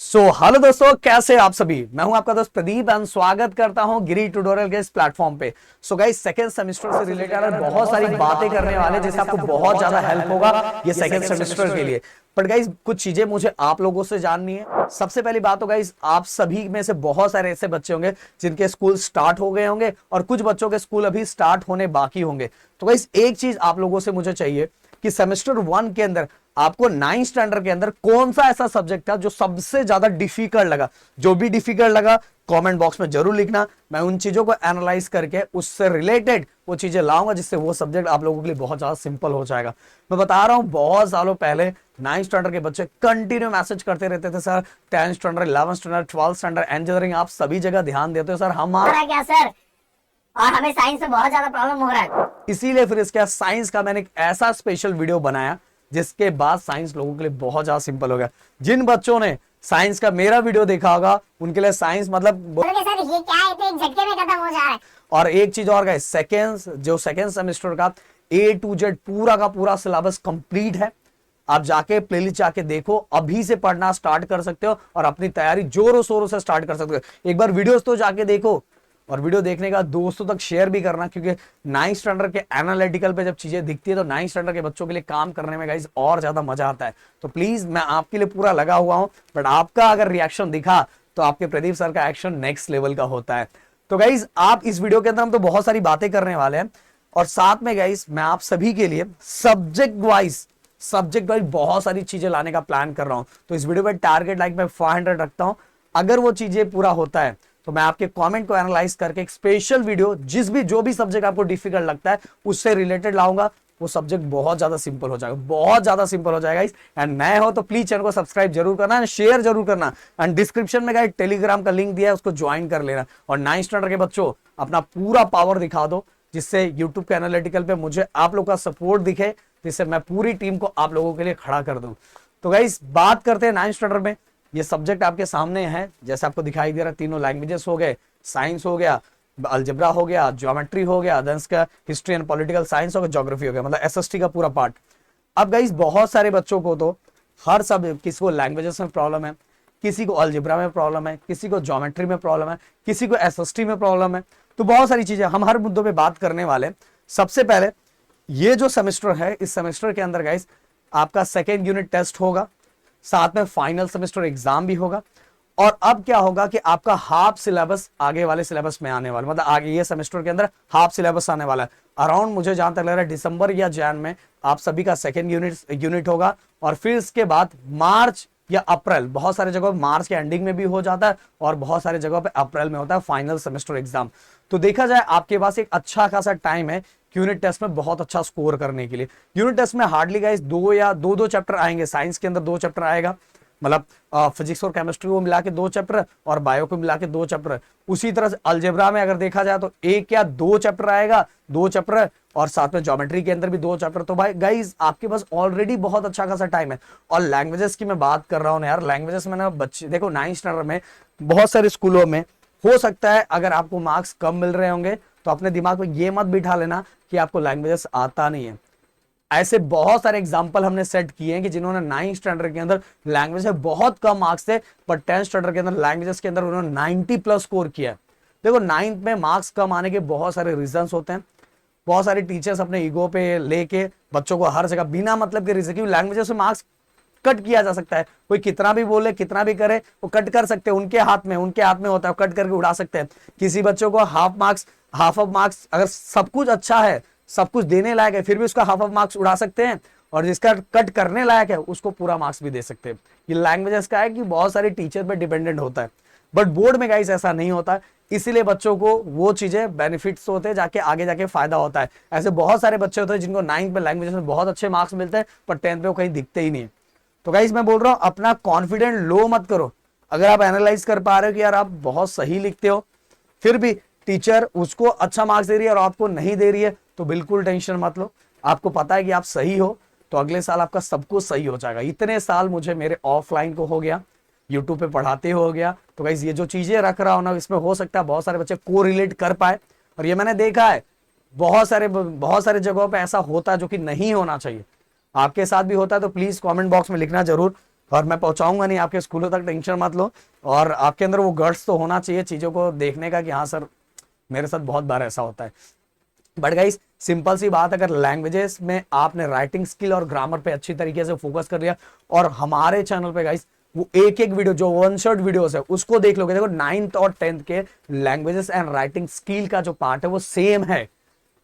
Hello दोस्तों, कैसे आप सभी। मैं हूं आपका दोस्त प्रदीप एंड स्वागत करता हूं गिरी ट्यूटोरियल के इस प्लेटफॉर्म पे। गाइस, सेकंड सेमेस्टर से रिलेटेड बहुत सारी बातें करने वाले जिससे आपको बहुत ज्यादा हेल्प होगा ये सेकंड सेमेस्टर के लिए। बट गाइस, कुछ चीजें मुझे आप लोगों से जाननी है। सबसे पहली बात तो गाइस, आप सभी में से बहुत सारे ऐसे बच्चे होंगे जिनके स्कूल स्टार्ट हो गए होंगे और कुछ बच्चों के स्कूल अभी स्टार्ट होने बाकी होंगे। तो गाइस, एक चीज आप लोगों से मुझे चाहिए कि सेमेस्टर 1 के अंदर आपको 9th स्टैंडर्ड के अंदर कौन सा ऐसा सब्जेक्ट था जो सबसे ज्यादा डिफिकल्ट लगा। जो भी डिफिकल्ट लगा कमेंट बॉक्स में जरूर लिखना। मैं उन चीजों को एनालाइज करके उससे रिलेटेड वो चीजें लाऊंगा जिससे वो सब्जेक्ट आप लोगों के लिए बहुत ज्यादा सिंपल हो जाएगा। मैं बता रहा हूं, बहुत सालों पहले 9th स्टैंडर्ड के बच्चे कंटिन्यू मैसेज करते रहते थे, sir 10th standard, 11th standard, 12th standard, engineering आप सभी जगह ध्यान देते हो सर। क्या सर, और हमें साइंस में बहुत ज्यादा प्रॉब्लम हो रहा है। इसीलिए फिर इसके साइंस का मैंने एक ऐसा स्पेशल वीडियो बनाया जिसके बाद साइंस लोगों के लिए बहुत ज्यादा सिंपल हो गया। जिन बच्चों ने साइंस का मेरा वीडियो देखा होगा उनके लिए साइंस मतलब सर ये क्या है, तो एक झटके में खत्म हो जा रहा है। और एक चीज और गाइस, सेकेंड सेमेस्टर का A to Z पूरा का पूरा सिलेबस कंप्लीट है। आप जाके प्लेलिस्ट जाके देखो, अभी से पढ़ना स्टार्ट कर सकते हो और अपनी तैयारी जोरों शोरों से स्टार्ट कर सकते हो। एक बार वीडियोस तो जाके देखो और वीडियो देखने का दोस्तों तक शेयर भी करना, क्योंकि 9th स्टैंडर्ड के एनालिटिकल पे जब चीजें दिखती है तो 9th स्टैंडर्ड के बच्चों के लिए काम करने में गाइस और ज्यादा मजा आता है। तो प्लीज, मैं आपके लिए पूरा लगा हुआ हूं, बट आपका अगर रिएक्शन दिखा तो आपके प्रदीप सर का एक्शन नेक्स्ट लेवल का होता है। तो गाइज, आप इस वीडियो के अंदर हम तो बहुत सारी बातें करने वाले हैं और साथ में गाइज मैं आप सभी के लिए सब्जेक्ट वाइज बहुत सारी चीजें लाने का प्लान कर रहा हूं। तो इस वीडियो में टारगेट लाइक मैं 400 रखता हूं। अगर वो चीजें पूरा होता है तो मैं आपके कमेंट को एनालाइज करके एक स्पेशल वीडियो जो भी सब्जेक्ट आपको डिफिकल्ट लगता है उससे रिलेटेड लाऊंगा। वो सब्जेक्ट बहुत ज्यादा सिंपल हो जाएगा, बहुत ज्यादा सिंपल हो जाएगा। एंड नए हो तो प्लीज चैनल को सब्सक्राइब जरूर करना एंड शेयर जरूर करना। एंड डिस्क्रिप्शन में गाइस टेलीग्राम का लिंक दिया है, उसको ज्वाइन कर लेना। और 9th स्टैंडर्ड के बच्चों, अपना पूरा पावर दिखा दो जिससे यूट्यूब के एनालिटिकल पे मुझे आप लोग का सपोर्ट दिखे, जिससे मैं पूरी टीम को आप लोगों के लिए खड़ा कर दूं। तो गाइस, बात करते हैं 9th स्टैंडर्ड में। ये सब्जेक्ट आपके सामने है, जैसे आपको दिखाई दे रहा है। तीनों लैंग्वेजेस हो गए, साइंस हो गया, अलजेब्रा हो गया, ज्योमेट्री हो गया, देन का हिस्ट्री एंड पॉलिटिकल साइंस हो गया, ज्योग्राफी हो गया, मतलब एसएसटी का पूरा पार्ट। अब गाइस, बहुत सारे बच्चों को तो हर सब, किसी को लैंग्वेजेस में प्रॉब्लम है, किसी को अलजेब्रा में प्रॉब्लम है, किसी को ज्योमेट्री में प्रॉब्लम है, किसी को एसएसटी में प्रॉब्लम है। तो बहुत सारी चीजें हम हर मुद्दों पे बात करने वाले। सबसे पहले, ये जो सेमेस्टर है, इस सेमेस्टर के अंदर गाइस आपका सेकेंड यूनिट टेस्ट होगा, साथ में फाइनल सेमेस्टर एग्जाम भी होगा। और अब क्या होगा कि आपका हाफ सिलेबस आगे वाले सिलेबस में आने वाला, मतलब आगे ये सेमेस्टर के अंदर हाफ सिलेबस आने वाला है। अराउंड मुझे जहां तक लग रहा है दिसंबर या जैन में आप सभी का सेकेंड यूनिट होगा। और फिर इसके बाद मार्च या अप्रैल, बहुत सारे जगहों मार्च के एंडिंग में भी हो जाता है और बहुत सारे जगहों पे अप्रैल में होता है फाइनल सेमेस्टर एग्जाम। तो देखा जाए आपके पास एक अच्छा खासा टाइम है यूनिट टेस्ट में बहुत अच्छा स्कोर करने के लिए। यूनिट टेस्ट में हार्डली गाइस दो चैप्टर आएंगे। साइंस के अंदर 2 चैप्टर आएगा, मतलब फिजिक्स और केमिस्ट्री को मिला के 2 चैप्टर और बायो को मिला के 2 चैप्टर। उसी तरह से अलजेब्रा में अगर देखा जाए तो 1 या 2 चैप्टर आएगा, 2 चैप्टर, और साथ में ज्योमेट्री के अंदर भी 2 चैप्टर। तो भाई गाइज, आपके पास ऑलरेडी बहुत अच्छा खासा टाइम है। और लैंग्वेजेस की मैं बात कर रहा हूँ यार, लैंग्वेजेस में ना बच्चे देखो, 9th स्टैंडर्ड में बहुत सारे स्कूलों में हो सकता है अगर आपको मार्क्स कम मिल रहे होंगे तो अपने दिमाग में ये मत बिठा लेना कि आपको लैंग्वेजेस आता नहीं है। ऐसे बहुत सारे एग्जाम्पल हमने सेट किए हैं कि जिन्होंने 9th स्टैंडर्ड के अंदर लैंग्वेज में बहुत कम मार्क्स थे, पर 10th स्टैंडर्ड के अंदर लैंग्वेजेस के अंदर उन्होंने 90+ स्कोर किया है। देखो, 9th में मार्क्स कम आने के बहुत सारे रीजंस होते हैं। बहुत सारे टीचर्स अपने ईगो पे लेके बच्चों को हर जगह बिना मतलब के रीजन, क्योंकि लैंग्वेजेस में मार्क्स कट किया जा सकता है। कोई कितना भी बोले, कितना भी करे, वो कट कर सकते हैं। उनके हाथ में होता है, कट करके उड़ा सकते हैं। किसी बच्चों को हाफ ऑफ मार्क्स, अगर सब कुछ अच्छा है, सब कुछ देने लायक है, फिर भी उसका हाफ ऑफ मार्क्स उड़ा सकते हैं। और जिसका कट करने लायक है उसको पूरा मार्क्स भी दे सकते हैं। ये लैंग्वेजेस का है कि बहुत सारे टीचर पे डिपेंडेंट होता है, बट बोर्ड में गाइस ऐसा नहीं होता है। इसीलिए बच्चों को वो चीजें बेनिफिट्स होते हैं, जाके आगे जाके फायदा होता है। ऐसे बहुत सारे बच्चे होते हैं जिनको 9th में लैंग्वेजेस में बहुत अच्छे मार्क्स मिलते हैं, पर 10th में वो कहीं दिखते ही नहीं है। तो गाइस, मैं बोल रहा हूं, अपना कॉन्फिडेंट लो मत करो। अगर आप एनालाइज कर पा रहे हो कि यार आप बहुत सही लिखते हो, फिर भी टीचर उसको अच्छा मार्क्स दे रही है और आपको नहीं दे रही है, तो बिल्कुल टेंशन मत लो। आपको पता है कि आप सही हो, तो अगले साल आपका सब कुछ सही हो जाएगा। इतने साल मुझे मेरे ऑफलाइन को हो गया, यूट्यूब पे पढ़ाते हो गया, तो गाइस ये जो चीजें रख रहा हूं ना, इसमें हो सकता है बहुत सारे बच्चे को रिलेट कर पाए। और ये मैंने देखा है बहुत सारे जगहों पे ऐसा होता है जो कि नहीं होना चाहिए। आपके साथ भी होता है तो प्लीज कमेंट बॉक्स में लिखना जरूर। और मैं पहुंचाऊंगा नहीं आपके स्कूलों तक, टेंशन मत लो। और आपके अंदर वो गट्स तो होना चाहिए चीजों को देखने का कि हाँ सर मेरे साथ बहुत बार ऐसा होता है। बट गाइस सिंपल सी बात, अगर लैंग्वेजेस में आपने राइटिंग स्किल और ग्रामर पे अच्छी तरीके से फोकस कर लिया, और हमारे चैनल पे गाइस वो एक एक वीडियो जो वन शॉट वीडियोस है उसको देख लोगे, देखो 9th और 10th के लैंग्वेजेस एंड राइटिंग स्किल का जो पार्ट है वो सेम है।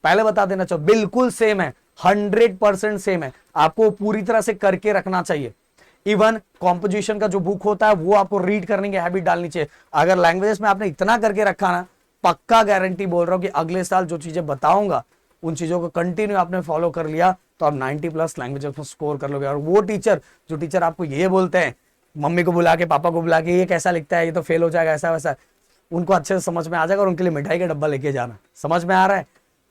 पहले बता देना चाहो, बिल्कुल सेम है, 100% सेम है। आपको पूरी तरह से करके रखना चाहिए। इवन कॉम्पोजिशन का जो बुक होता है वो आपको रीड करने की हैबिट डालनी चाहिए। अगर लैंग्वेजेस में आपने इतना करके रखा ना, पक्का गारंटी बोल रहा हूं कि अगले साल जो चीजें बताऊंगा उन चीजों को कंटिन्यू आपने फॉलो कर लिया तो आप 90+ लैंग्वेजेस में स्कोर कर लोगे। और वो टीचर जो टीचर आपको ये बोलते हैं, मम्मी को बुला के पापा को बुला के ये कैसा लिखता है, ये तो फेल हो जाएगा, ऐसा वैसा, उनको अच्छे से समझ में आ जाएगा और उनके लिए मिठाई का डब्बा लेके जाना। समझ में आ रहा है?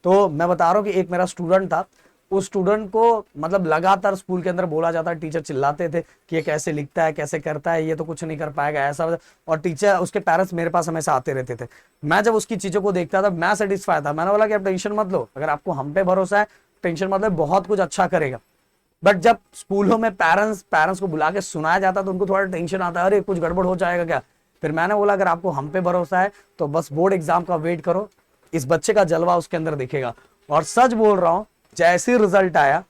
तो मैं बता रहा हूँ कि एक मेरा स्टूडेंट था, उस स्टूडेंट को मतलब लगातार स्कूल के अंदर बोला जाता है, टीचर चिल्लाते थे कि ये कैसे लिखता है, कैसे करता है, ये तो कुछ नहीं कर पाएगा, ऐसा वैसा। और टीचर, उसके पेरेंट्स मेरे पास हमेशा आते रहते थे। मैं जब उसकी चीजों को देखता था मैं सेटिस्फाई था। मैंने बोला कि आप टेंशन मत लो, अगर आपको हम पे भरोसा है टेंशन मत लो, बहुत कुछ अच्छा करेगा। बट जब स्कूलों में पेरेंट्स को बुला के सुनाया जाता तो उनको थोड़ा टेंशन आता है, अरे कुछ गड़बड़ हो जाएगा क्या। फिर मैंने बोला अगर आपको हम पे भरोसा है तो बस बोर्ड एग्जाम का वेट करो, इस बच्चे का जलवा उसके अंदर दिखेगा। और सच बोल रहा हूं, जैसे रिजल्ट आया,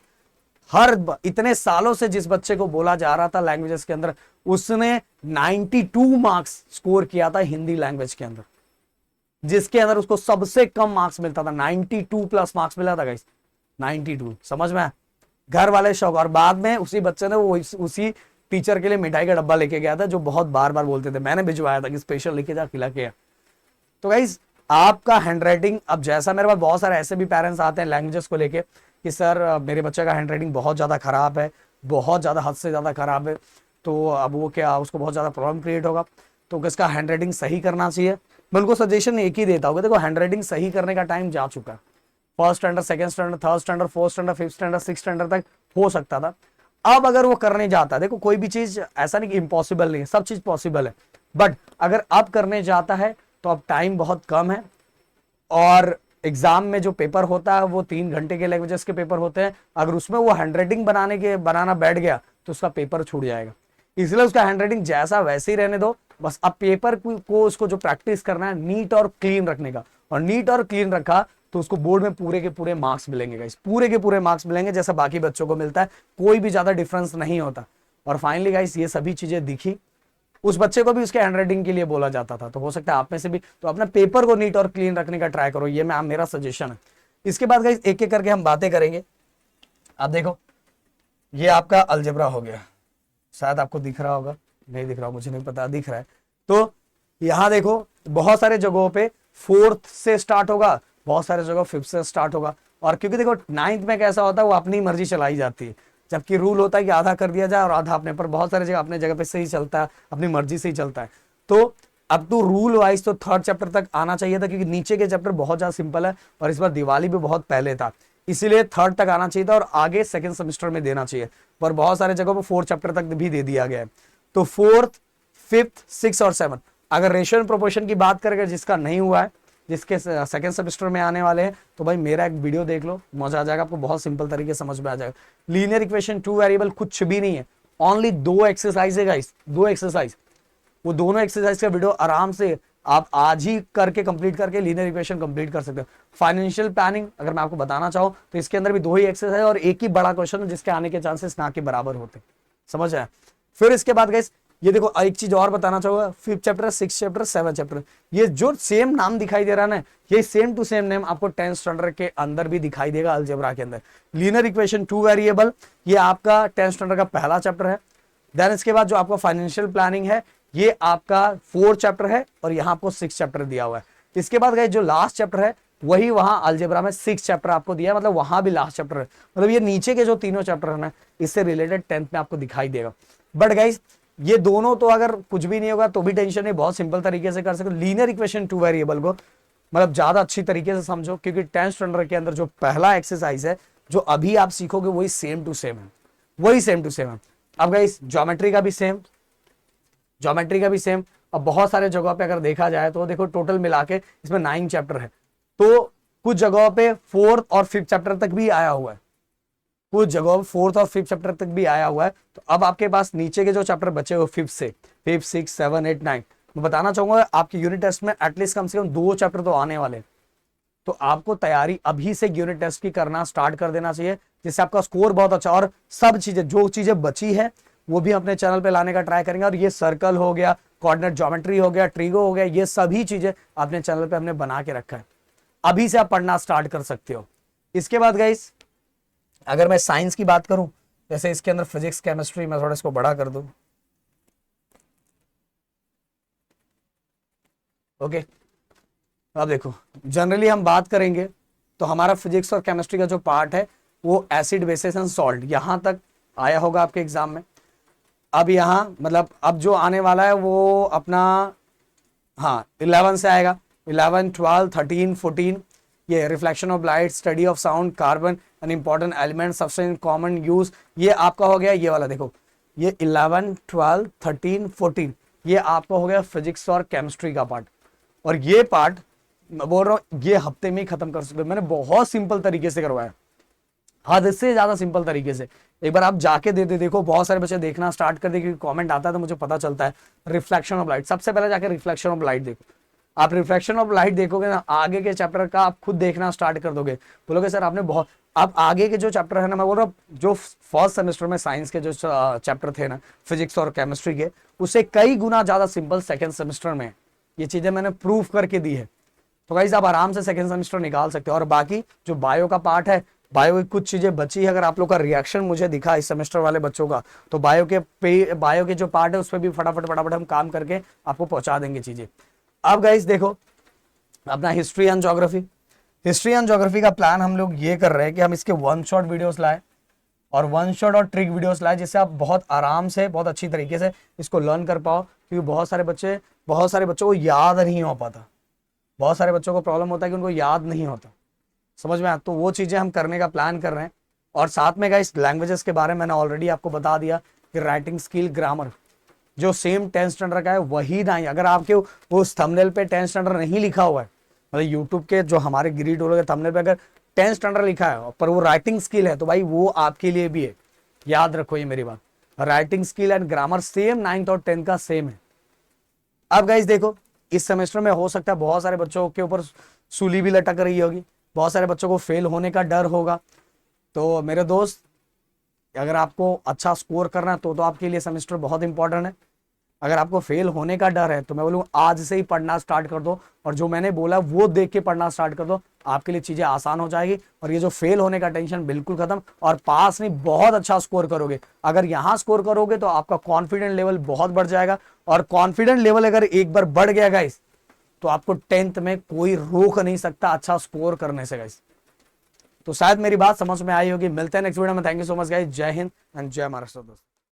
इतने सालों से जिस बच्चे को बोला जा रहा था लैंग्वेजेस के अंदर, उसने 92 मार्क्स स्कोर किया था हिंदी लैंग्वेज के अंदर, जिसके अंदर उसको सबसे कम मार्क्स मिलता था। 92+ मार्क्स मिला था गाइस, 92। समझ में? घर वाले शौक। और बाद में उसी बच्चे ने वो उसी टीचर के लिए मिठाई का डब्बा लेके गया था, जो बहुत बार बार बोलते थे, मैंने भिजवाया था कि स्पेशल लेके जा, खिला के। तो गाइस आपका हैंडराइटिंग, अब जैसा मेरे पास बहुत सारे ऐसे भी पेरेंट्स आते हैं लैंग्वेजेस को लेके कि सर मेरे बच्चे का हैंडराइटिंग बहुत ज़्यादा खराब है, बहुत ज़्यादा, हद से ज़्यादा खराब है, तो अब वो क्या, उसको बहुत ज़्यादा प्रॉब्लम क्रिएट होगा, तो किसका हैंडराइटिंग सही करना चाहिए। मैं उनको सजेशन एक ही देता हूँ, देखो हैंडराइटिंग सही करने का टाइम जा चुका है। First standard, second standard, third standard, fourth standard, fifth standard, six standard तक हो सकता था। अब अगर वो करने जाता है, देखो कोई भी चीज ऐसा नहीं कि इम्पॉसिबल नहीं है, सब चीज पॉसिबल है। बट अगर अब करने जाता है तो अब टाइम बहुत कम है, और एग्जाम में जो पेपर होता है वो 3 घंटे के लैंग्वेजेस के पेपर होते हैं। अगर उसमें वो हैंडराइटिंग बनाना बैठ गया तो उसका पेपर छूट जाएगा। इसलिए उसका हैंडराइटिंग जैसा वैसे ही रहने दो। बस अब पेपर को उसको जो प्रैक्टिस करना है नीट और क्लीन रखने का, और नीट और क्लीन रखा तो उसको बोर्ड में पूरे के पूरे मार्क्स मिलेंगे गाइस, पूरे के पूरे मार्क्स मिलेंगे जैसा बाकी बच्चों को मिलता है, कोई भी ज्यादा डिफरेंस नहीं होता। और फाइनली गाइस ये सभी चीजें दिखी, उस बच्चे को भी उसके हैंडराइटिंग के लिए बोला जाता था, तो हो सकता है आप में से भी, तो अपना पेपर को नीट और क्लीन रखने का ट्राई करो, ये मेरा सजेशन है। इसके बाद गाइस एक एक करके हम बातें करेंगे। आप देखो ये आपका अलजेब्रा हो गया, शायद आपको दिख रहा होगा, नहीं दिख रहा, मुझे नहीं पता, दिख रहा है। तो यहां देखो बहुत सारे जगहों पे 4th से स्टार्ट होगा, बहुत सारे जगह 5th से स्टार्ट होगा। और क्योंकि देखो 9th में कैसा होता है, वो अपनी मर्जी चलाई जाती है, जबकि रूल होता है कि आधा कर दिया जाए और आधा अपने पर। बहुत सारे जगह अपने जगह पे सही चलता है, अपनी मर्जी से ही चलता है। तो अब तो रूल वाइज तो 3rd चैप्टर तक आना चाहिए था, क्योंकि नीचे के चैप्टर बहुत ज्यादा सिंपल है और इस बार दिवाली भी बहुत पहले था, इसीलिए 3rd तक आना चाहिए था और आगे 2nd सेमेस्टर में देना चाहिए। पर बहुत सारे जगहों पर 4th चैप्टर तक भी दे दिया गया है। तो 4th, 5th, 6th और 7th, अगर रेशियो एंड प्रोपोर्शन की बात करेंगे, जिसका नहीं हुआ है, जिसके 2nd सेमेस्टर में आने वाले हैं, तो भाई मेरा एक वीडियो देख लो, मजा आ जाएगा आपको, बहुत सिंपल तरीके से समझ में आ जाएगा। लीनियर इक्वेशन 2 वेरिएबल कुछ भी नहीं है, ओनली 2 एक्सरसाइज है गाइस, 2 एक्सरसाइज। वो दोनों एक्सरसाइज का वीडियो आराम से आप आज ही करके कंप्लीट करके लीनियर इक्वेशन कंप्लीट कर सकते हो। फाइनेंशियल प्लानिंग अगर मैं आपको बताना चाहूं तो इसके अंदर भी 2 ही एक्सरसाइज और एक ही बड़ा क्वेश्चन है, जिसके आने के चांसेस ना के बराबर होते। समझ आया? फिर इसके बाद गाइस ये देखो एक चीज और बताना चाहूंगा, 5th chapter, 6th chapter, 7th chapter, ये जो सेम नाम दिखाई दे रहा है ना, ये सेम टू सेम नेम आपको 10th स्टैंडर्ड के अंदर भी दिखाई देगा अलजेब्रा के अंदर। लीनियर इक्वेशन 2 वेरिएबल, ये आपका 10th स्टैंडर्ड का पहला चैप्टर है। देन इसके बाद जो आपका फाइनेंशियल प्लानिंग है, ये आपका 4th चैप्टर है और यहाँ आपको 6th चैप्टर दिया हुआ है। इसके बाद गाइस जो लास्ट चैप्टर है वही वहां अलजेब्रा में 6th चैप्टर आपको दिया है, मतलब वहां भी लास्ट चैप्टर है, मतलब ये नीचे के जो तीनों चैप्टर है ना, इससे रिलेटेड 10th में आपको दिखाई देगा। बट गाइस ये दोनों तो अगर कुछ भी नहीं होगा तो भी टेंशन नहीं, बहुत सिंपल तरीके से कर सकते हो। लीनियर इक्वेशन 2 वेरिएबल को मतलब ज्यादा अच्छी तरीके से समझो, क्योंकि 10th स्टैंडर्ड के अंदर जो पहला एक्सरसाइज है जो अभी आप सीखोगे वही सेम टू सेम है, वही सेम टू सेम है। अब गाइस ज्योमेट्री का भी सेम, ज्योमेट्री का भी सेम। अब बहुत सारे जगहों पे अगर देखा जाए तो देखो टोटल मिला के इसमें 9 चैप्टर है, तो कुछ जगहों पे 4th और 5th चैप्टर तक भी आया हुआ है, कुछ जगहों फोर्थ और फिफ्थ चैप्टर तक भी आया हुआ है। तो अब आपके पास नीचे के जो चैप्टर बचे हुए फिफ्थ से, फिफ्थ, सिक्स, 7, 8, 9, मैं बताना चाहूंगा आपके यूनिट टेस्ट में एटलीस्ट कम से कम 2 चैप्टर तो आने वाले हैं। तो आपको तैयारी अभी से यूनिट टेस्ट की करना स्टार्ट कर देना चाहिए, जिससे आपका स्कोर बहुत अच्छा, और सब चीजें जो चीजें बची है वो भी अपने चैनल पे लाने का ट्राई करेंगे। और ये सर्कल हो गया, कोऑर्डिनेट ज्योमेट्री हो गया, ट्रिगो हो गया, ये सभी चीजें अपने चैनल पे हमने बना के रखा है। अभी से आप पढ़ना स्टार्ट कर सकते हो। इसके बाद गाइस अगर मैं साइंस की बात करूं, जैसे इसके अंदर फिजिक्स, केमिस्ट्री, मैं थोड़ा इसको बड़ा कर दूं, ओके। अब देखो जनरली हम बात करेंगे तो हमारा फिजिक्स और केमिस्ट्री का जो पार्ट है वो एसिड, बेसिस एंड सॉल्ट, यहां तक आया होगा आपके एग्जाम में। अब यहां मतलब अब जो आने वाला है वो अपना, हाँ, 11 से आएगा, 11, 12, 13, 14, ये reflection of light, study of sound, carbon an important element, substance common use, ये आपका हो गया ये वाला। देखो ये 11, 12, 13, 14 ये आपका हो गया फिजिक्स और केमिस्ट्री का पार्ट। और ये पार्ट मैं बोल रहा हूँ ये हफ्ते में ही खत्म कर सकते हो। मैंने बहुत सिंपल तरीके से करवाया, हद से ज्यादा सिंपल तरीके से। एक बार आप जाके दे देखो, बहुत सारे बच्चे देखना स्टार्ट कर दे, क्योंकि कमेंट आता है तो मुझे पता चलता है। रिफ्लेक्शन ऑफ लाइट, सबसे पहले जाके रिफ्लेक्शन ऑफ लाइट देखो। आप रिफ्लेक्शन ऑफ लाइट देखोगे ना, आगे के चैप्टर का आप खुद देखना स्टार्ट कर दोगे, बोलोगे सर आपने बहुत, आप आगे के जो चैप्टर है ना, मैं बोल रहा हूँ जो फर्स्ट सेमेस्टर में साइंस के जो चैप्टर थे ना फिजिक्स और केमिस्ट्री के, उससे कई गुना ज्यादा सिंपल सेकेंड सेमेस्टर में। ये चीजें मैंने प्रूफ करके दी है। तो गाइस आप आराम से सेकंड सेमेस्टर निकाल सकते हो। और बाकी जो बायो का पार्ट है, बायो की कुछ चीजें बची है, अगर आप लोग का रिएक्शन मुझे दिखा इस सेमेस्टर वाले बच्चों का, तो बायो के जो पार्ट है उस पर भी फटाफट हम काम करके आपको पहुंचा देंगे चीजें। अब गाइस देखो अपना history and geography, history and geography का प्लान हम लोग ये कर रहे हैं कि हम इसके वन शॉट वीडियोस लाए और वन शॉट और ट्रिक वीडियोस लाए, जिससे आप बहुत आराम से, बहुत अच्छी तरीके से इसको लर्न कर पाओ। क्योंकि बहुत सारे बच्चों को याद नहीं हो पाता, बहुत सारे बच्चों को प्रॉब्लम होता है कि उनको याद नहीं होता, समझ में आया। तो वो चीजें हम करने का प्लान कर रहे हैं। और साथ में गाइस लैंग्वेजेस के बारे में मैंने ऑलरेडी आपको बता दिया कि राइटिंग स्किल, ग्रामर, जो सेम 10th स्टैंडर्ड का है वही ना ही। अगर आपके उस थंबनेल पे 10th स्टैंडर्ड नहीं लिखा हुआ है, मतलब यूट्यूब के जो हमारे गिरी डोलो के थंबनेल पे अगर 10th स्टैंडर्ड लिखा है पर वो राइटिंग स्किल है, तो भाई वो आपके लिए भी है। याद रखो ये मेरी बात, writing skill and grammar same 9th और 10th का सेम है। अब गाइस देखो इस सेमेस्टर में हो सकता है बहुत सारे बच्चों के ऊपर सूली भी लटक रही होगी, बहुत सारे बच्चों को फेल होने का डर होगा। तो मेरे दोस्त अगर आपको अच्छा स्कोर करना है तो आपके लिए सेमेस्टर बहुत इंपॉर्टेंट है। अगर आपको फेल होने का डर है तो मैं बोलूँ आज से ही पढ़ना स्टार्ट कर दो, और जो मैंने बोला वो देख के पढ़ना स्टार्ट कर दो, आपके लिए चीजें आसान हो जाएगी। और ये जो फेल होने का टेंशन बिल्कुल खत्म, और पास नहीं बहुत अच्छा स्कोर करोगे। अगर यहाँ स्कोर करोगे तो आपका कॉन्फिडेंट लेवल बहुत बढ़ जाएगा, और कॉन्फिडेंट लेवल अगर एक बार बढ़ गया गाइस तो आपको 10th में कोई रोक नहीं सकता अच्छा स्कोर करने से गाइस। तो शायद मेरी बात समझ में आई होगी। मिलते हैं नेक्स्ट वीडियो में। Thank you so much guys. जय हिंद एंड जय महाराष्ट्र दोस्तों।